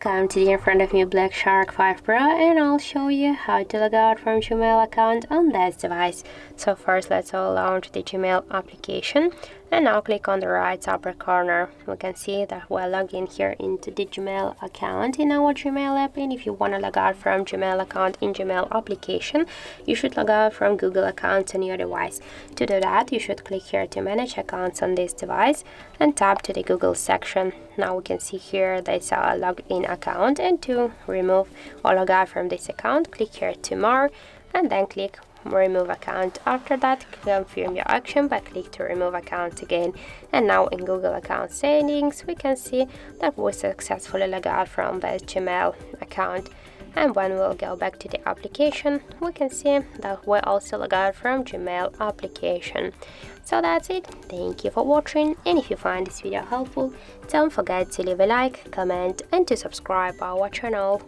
Welcome to the in front of me Black Shark 5 Pro, and I'll show you how to log out from Gmail account on this device. So first let's all launch the Gmail application, and now click on the right upper corner. We can see that we're logged in here into the Gmail account in our Gmail app, and if you want to log out from Gmail account in Gmail application, you should log out from Google accounts on your device. To do that, you should click here to manage accounts on this device and tap to the Google section. Now we can see here there's a login account, and to remove or log out from this account, click here to more and then click remove account. After that, confirm your action by click to remove account again. And now in Google account settings, we can see that we successfully log out from the Gmail account. And when we'll go back to the application, we can see that we also log out from Gmail application. So that's it. Thank you for watching, and if you find this video helpful, don't forget to leave a like, comment and to subscribe our channel.